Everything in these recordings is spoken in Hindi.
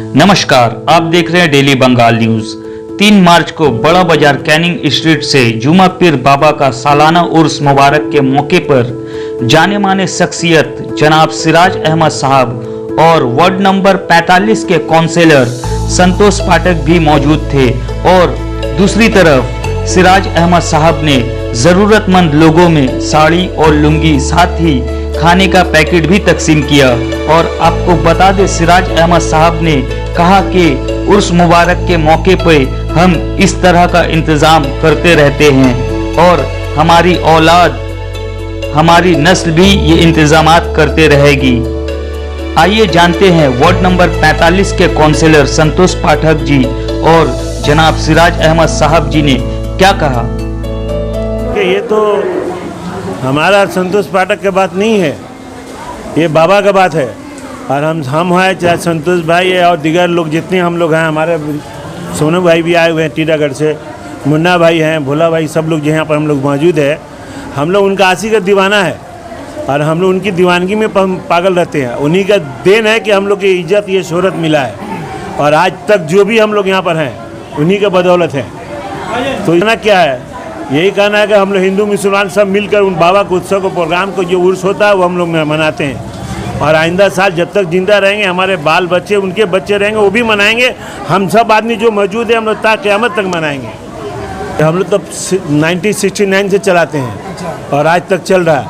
नमस्कार, आप देख रहे हैं डेली बंगाल न्यूज। 3 मार्च को बड़ा बाजार कैनिंग स्ट्रीट से जुमा पीर बाबा का सालाना उर्स मुबारक के मौके पर जाने माने शख्सियत जनाब सिराज अहमद साहब और वार्ड नंबर 45 के काउंसिलर संतोष पाठक भी मौजूद थे और दूसरी तरफ सिराज अहमद साहब ने जरूरतमंद लोगों में साड़ी और लुंगी साथ ही खाने का पैकेट भी तकसीम किया। और आपको बता दें, सिराज अहमद साहब ने कहा कि उर्स मुबारक के मौके पर हम इस तरह का इंतजाम करते रहते हैं और हमारी औलाद, हमारी नस्ल भी ये इंतजामात करते रहेगी। आइए जानते हैं वार्ड नंबर 45 के काउंसिलर संतोष पाठक जी और जनाब सिराज अहमद साहब जी ने क्या कहा। ये तो हमारा संतोष पाठक की बात नहीं है, ये बाबा का बात है। और हम हैं, चाहे संतोष भाई है और दिगर लोग जितने हम लोग हैं, हमारे सोनू भाई भी आए हुए हैं टीटागढ़ से, मुन्ना भाई हैं, भोला भाई, सब लोग यहाँ पर हम लोग मौजूद है। हम लोग उनका आशिक का दीवाना है और हम लोग उनकी दीवानगी में पागल रहते हैं। उन्हीं का देन है कि हम लोग की इज्जत, ये शोहरत मिला है और आज तक जो भी हम लोग यहाँ पर हैं उन्हीं का बदौलत है। तो कहना क्या है, यही कहना है कि हम लोग हिंदू मुसलमान सब मिलकर उन बाबा के उत्सव को, प्रोग्राम को, जो उर्स होता है वो हम लोग मनाते हैं। और आइंदा साल जब तक जिंदा रहेंगे, हमारे बाल बच्चे, उनके बच्चे रहेंगे, वो भी मनाएंगे। हम सब आदमी जो मौजूद है हम लोग क़यामत तक मनाएंगे। हम लोग तब 1969 से चलाते हैं और आज तक चल रहा है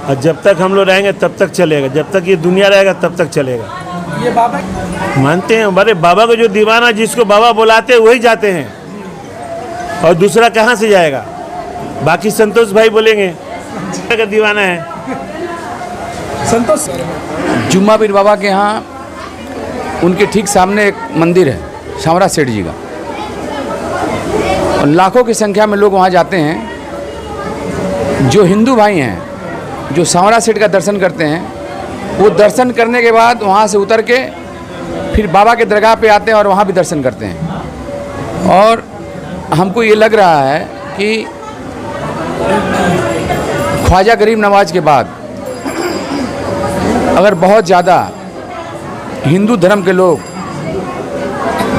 और जब तक हम लोग रहेंगे तब तक चलेगा, जब तक ये दुनिया रहेगा तब तक चलेगा। ये बाबा मानते हैं, बड़े बाबा को जो दीवाना, जिसको बाबा बुलाते हैं वही जाते हैं और दूसरा कहाँ से जाएगा। बाकी संतोष भाई बोलेंगे का दीवाना है। संतोष जुम्मा पीर बाबा के यहाँ उनके ठीक सामने एक मंदिर है, शामरा सेठ जी का, और लाखों की संख्या में लोग वहाँ जाते हैं। जो हिंदू भाई हैं जो शामरा सेठ का दर्शन करते हैं, वो दर्शन करने के बाद वहाँ से उतर के फिर बाबा के दरगाह पे आते हैं और वहाँ भी दर्शन करते हैं। और हमको ये लग रहा है कि ख्वाजा गरीब नवाज के बाद अगर बहुत ज़्यादा हिंदू धर्म के लोग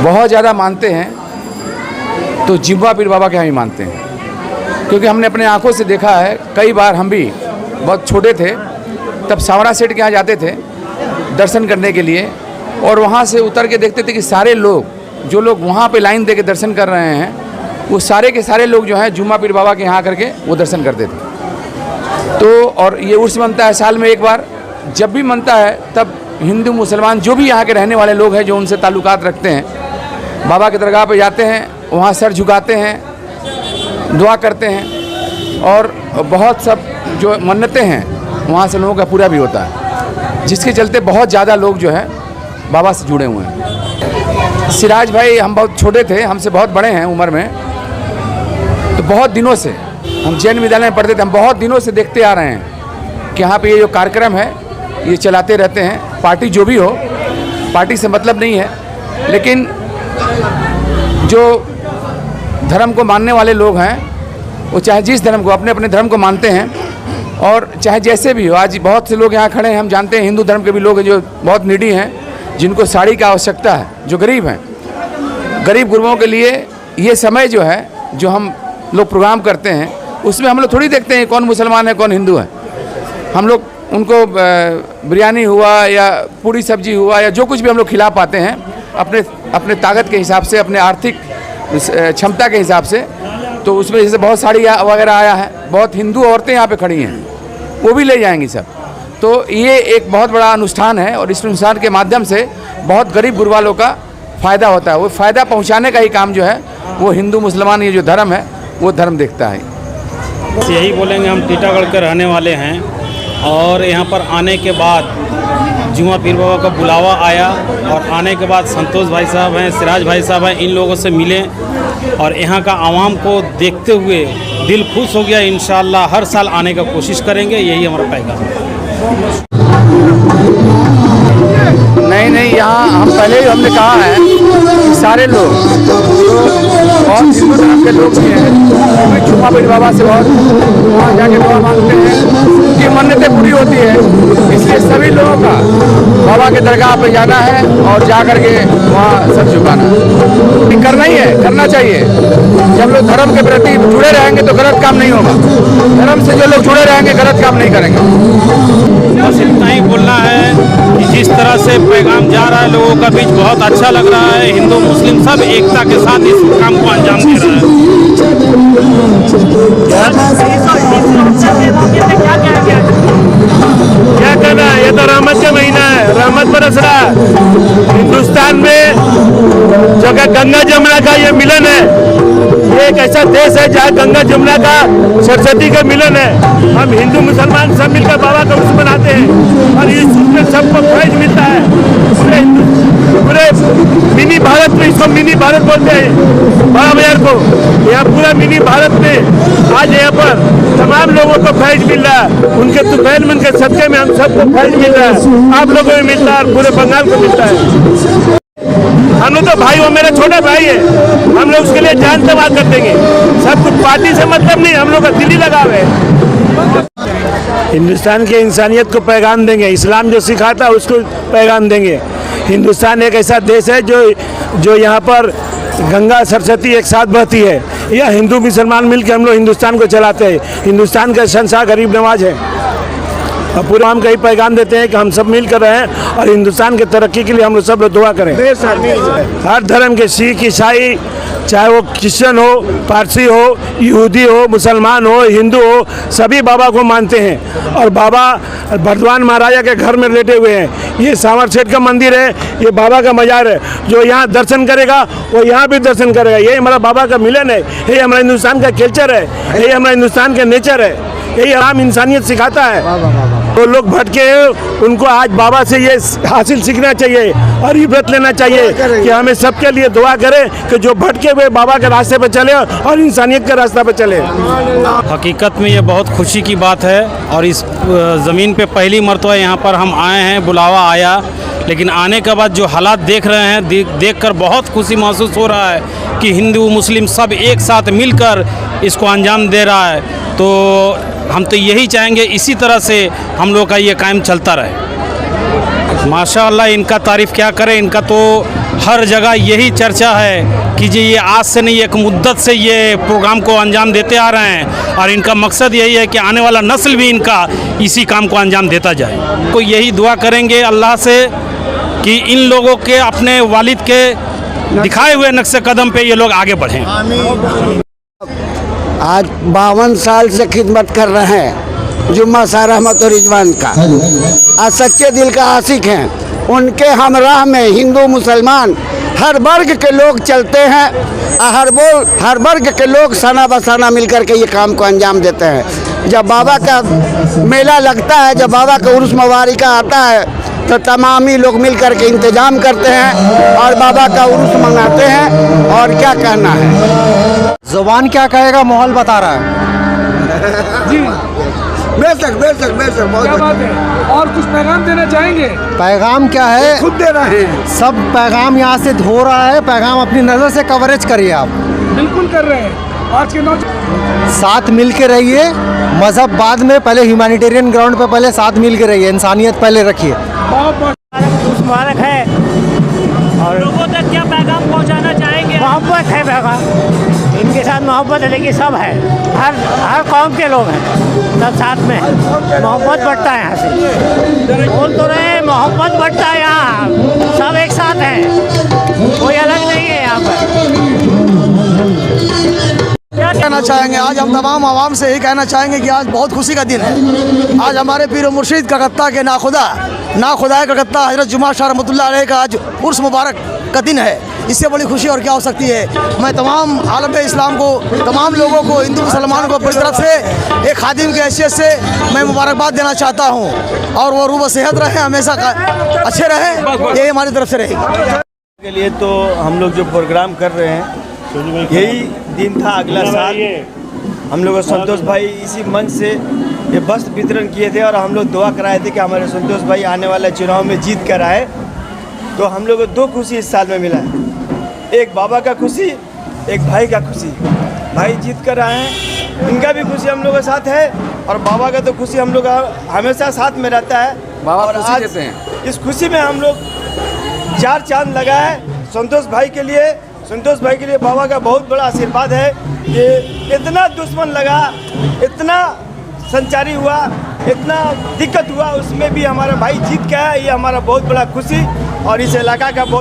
बहुत ज़्यादा मानते हैं तो जुम्मा पीर बाबा के हम ही मानते हैं। क्योंकि हमने अपने आंखों से देखा है, कई बार हम भी बहुत छोटे थे तब सावरा सेठ के यहाँ जाते थे दर्शन करने के लिए, और वहाँ से उतर के देखते थे कि सारे लोग, जो लोग वहाँ पे लाइन दे के दर्शन कर रहे हैं, वो सारे के सारे लोग जो हैं जुम्मा पीर बाबा के यहाँ करके वो दर्शन करते थे। तो और ये उर्स बनता है साल में एक बार, जब भी बनता है तब हिंदू मुसलमान जो भी यहाँ के रहने वाले लोग हैं, जो उनसे ताल्लुकात रखते हैं, बाबा के दरगाह पे जाते हैं, वहाँ सर झुकाते हैं, दुआ करते हैं और बहुत सब जो मन्नतें हैं वहाँ से लोगों का पूरा भी होता है, जिसके चलते बहुत ज़्यादा लोग जो है बाबा से जुड़े हुए हैं। सिराज भाई, हम बहुत छोटे थे, हमसे बहुत बड़े हैं उम्र में, तो बहुत दिनों से हम जैन विद्यालय में पढ़ते थे, हम बहुत दिनों से देखते आ रहे हैं कि यहाँ पे ये जो कार्यक्रम है ये चलाते रहते हैं। पार्टी जो भी हो, पार्टी से मतलब नहीं है, लेकिन जो धर्म को मानने वाले लोग हैं वो चाहे जिस धर्म को, अपने अपने धर्म को मानते हैं और चाहे जैसे भी हो। आज बहुत से लोग यहाँ खड़े हैं, हम जानते हैं हिंदू धर्म के भी लोग हैं जो बहुत नीडी हैं, जिनको साड़ी की आवश्यकता है, जो गरीब हैं। गरीब गुरबों के लिए ये समय जो है, जो हम लोग प्रोग्राम करते हैं, उसमें हम लोग थोड़ी देखते हैं कौन मुसलमान है कौन हिंदू है। हम लोग उनको बिरयानी हुआ या पूरी सब्जी हुआ या जो कुछ भी हम लोग खिला पाते हैं अपने ताकत के हिसाब से, अपने आर्थिक क्षमता के हिसाब से। तो उसमें जैसे बहुत साड़ी वगैरह आया है, बहुत हिंदू औरतें यहाँ पे खड़ी हैं, वो भी ले जाएंगी सब। तो ये एक बहुत बड़ा अनुष्ठान है और इस अनुष्ठान के माध्यम से बहुत गरीब गुरबा लोग का फ़ायदा होता है। वो फ़ायदा पहुँचाने का ही काम जो है वो हिंदू मुसलमान ये जो धर्म है वो धर्म देखता है। यही बोलेंगे, हम टीटागढ़ के रहने वाले हैं और यहाँ पर आने के बाद जुम्मा पीर बाबा का बुलावा आया और आने के बाद संतोष भाई साहब हैं, सिराज भाई साहब हैं, इन लोगों से मिले और यहाँ का आवाम को देखते हुए दिल खुश हो गया। इंशाअल्लाह हर साल आने का कोशिश करेंगे, यही हमारा पैगाम है। नहीं, यहाँ हम पहले ही हमने कहा है कि सारे लोग और हिंदू धर्म के लोग भी हैं, जुम्मा पीर बाबा से बहुत वहाँ जाके दुआ मांगते हैं की मन्नतें पूरी होती है। इसलिए सभी लोगों का बाबा के दरगाह पे जाना है और जा करके वहाँ सर झुकाना है। करना ही है, करना चाहिए। जब लोग धर्म के प्रति जुड़े रहेंगे तो गलत काम नहीं होगा। धर्म से जो लोग जुड़े रहेंगे गलत काम नहीं करेंगे। बस इतना ही बोलना है कि जिस तरह से पैगाम जा रहा है लोगों का बीच, बहुत अच्छा लग रहा है। हिंदू मुस्लिम सब एकता के साथ इस काम को अंजाम दे रहा है। क्या कहना है, ये तो रहमत का महीना है, रहमत बरस रहा है हिंदुस्तान में। जगह गंगा जमुना का ये मिलन है, ये एक ऐसा देश है जहाँ गंगा जमुना का सरस्वती का मिलन है। हम हिंदू मुसलमान सब मिलकर बाबा का उर्स मनाते हैं और इस उर्स में सबको फैज मिलता है। पूरे मिनी भारत में, इसको मिनी भारत बोलते हैं बड़ा बाजार को। यहाँ पूरा मिनी भारत में आज यहाँ पर तमाम लोगों को फैज मिल रहा है। उनके तुफैल में, उनके सदके में हम सबको फैज मिल रहा है। आप लोगों को मिलता है और पूरे बंगाल को मिलता है। हम लोग तो भाई, वो मेरा छोटा भाई है, हम लोग उसके लिए जान से बात कर देंगे। सब कुछ पार्टी से मतलब नहीं, हम लोग का दिल्ली लगाव है। हिंदुस्तान की इंसानियत को पैगाम देंगे, इस्लाम जो सिखाता है उसको पैगाम देंगे। हिंदुस्तान एक ऐसा देश है जो यहाँ पर गंगा सरस्वती एक साथ बहती है। यह हिंदू मुसलमान मिलकर हम लोग हिंदुस्तान को चलाते हैं। हिंदुस्तान का शहंशाह गरीब नवाज है और पूरा हम कहीं पैगाम देते हैं कि हम सब मिल कर रहें और हिंदुस्तान की तरक्की के लिए हम लोग सब लोग दुआ करें। हर धर्म के, सिख, ईसाई, चाहे वो क्रिश्चियन हो, पारसी हो, यहूदी हो, मुसलमान हो, हिंदू हो, सभी बाबा को मानते हैं। और बाबा बर्दवान महाराजा के घर में लेटे हुए हैं। ये सांवर सेठ का मंदिर है, ये बाबा का मजार है। जो यहाँ दर्शन करेगा वो यहाँ भी दर्शन करेगा। ये हमारा बाबा का मिलन है, ये हमारा हिंदुस्तान का कल्चर है, ये हमारा हिंदुस्तान का नेचर है, यही आम इंसानियत सिखाता है। तो लोग भटके उनको आज बाबा से ये हासिल सीखना चाहिए और इबरत लेना चाहिए कि हमें सबके लिए दुआ करें कि जो भटके हुए बाबा के रास्ते पर चले और इंसानियत के रास्ते पर चले। हकीकत में ये बहुत खुशी की बात है और इस ज़मीन पे पहली मरतबा यहाँ पर हम आए हैं, बुलावा आया। लेकिन आने के बाद जो हालात देख रहे हैं, देखकर बहुत खुशी महसूस हो रहा है कि हिंदू मुस्लिम सब एक साथ मिलकर इसको अंजाम दे रहा है। तो हम तो यही चाहेंगे इसी तरह से हम लोग का ये कायम चलता रहे। माशाअल्लाह, इनका तारीफ़ क्या करें, इनका तो हर जगह यही चर्चा है कि जी ये आज से नहीं, एक मुद्दत से ये प्रोग्राम को अंजाम देते आ रहे हैं और इनका मकसद यही है कि आने वाला नस्ल भी इनका इसी काम को अंजाम देता जाए। तो यही दुआ करेंगे अल्लाह से कि इन लोगों के अपने वालिद के दिखाए हुए नक्शे कदम पे ये लोग आगे बढ़ें। आज 52 साल से खिदमत कर रहे हैं जुम्मा शाह रहमत और रिजवान का। आज सच्चे दिल का आशिक हैं। उनके हमराह में हिंदू मुसलमान हर वर्ग के लोग चलते हैं। हर वर्ग के लोग सना बसाना मिल कर के ये काम को अंजाम देते हैं। जब बाबा का मेला लगता है, जब बाबा का उर्स मुबारक आता है तो तमामी लोग मिल कर के इंतजाम करते हैं और बाबा का उर्स मनाते हैं। और क्या कहना है, ज़ुबान क्या कहेगा, माहौल बता रहा है। जी, बेशक बहुत क्या बात है। और कुछ पैगाम देना चाहेंगे? पैगाम क्या है, खुद दे रहे हैं। सब पैगाम यहाँ से हो रहा है। पैगाम अपनी नज़र से कवरेज करिए आप। बिल्कुल कर रहे हैं। आज के नौजवान साथ मिल के रहिए, मज़हब बाद में, पहले ह्यूमैनिटेरियन ग्राउंड पे पहले साथ मिल के रहिए, इंसानियत पहले रखिए। मुबारक है। और लोगों तक क्या पैगाम पहुंचाना चाहेंगे? मोहब्बत है पैगाम, इनके साथ मोहब्बत है, लेकिन सब है, हर कौम के लोग हैं, सब साथ में मोहब्बत बढ़ता है। यहाँ से बोल तो रहे, मोहब्बत बढ़ता है, यहाँ सब एक साथ हैं, कोई अलग नहीं है यहाँ पर। क्या कहना चाहेंगे? आज हम तमाम आवाम से यही कहना चाहेंगे कि आज बहुत खुशी का दिन है। आज हमारे पीर मुर्शिद कलकत्ता के ना खुदा कलकत्ता हज़रत जुम्मा शाह रहमतुल्लाह अलैह का आज उर्स मुबारक का दिन है। इससे बड़ी खुशी और क्या हो सकती है। मैं तमाम आलम इस्लाम को, तमाम लोगों को, हिंदू मुसलमानों को अपनी तरफ से एक खादिम की हैसियत से मैं मुबारकबाद देना चाहता हूँ। और वो रूब सेहत रहे, हमेशा अच्छे रहे, यही हमारी तरफ से रहेगी। के लिए तो हम लोग जो प्रोग्राम कर रहे हैं, यही दिन था। अगला साल हम लोग संतोष भाई इसी मंच से ये वस्त्र वितरण किए थे और हम लोग दुआ कराए थे कि हमारे संतोष भाई आने वाले चुनाव में जीत कर आए। तो हम लोग को दो खुशी इस साल में मिला है, एक बाबा का खुशी, एक भाई का खुशी। भाई जीत कर आए हैं, इनका भी खुशी हम लोगों के साथ है और बाबा का तो खुशी हम लोग हमेशा साथ में रहता है। बाबा और खुशी आज देते हैं। इस खुशी में हम लोग 4 चांद लगा है संतोष भाई के लिए। संतोष भाई के लिए बाबा का बहुत बड़ा आशीर्वाद है कि इतना दुश्मन लगा, इतना संचारी हुआ, इतना दिक्कत हुआ, उसमें भी हमारा भाई जीत गया है। ये हमारा बहुत बड़ा खुशी और इस इलाका का बहुत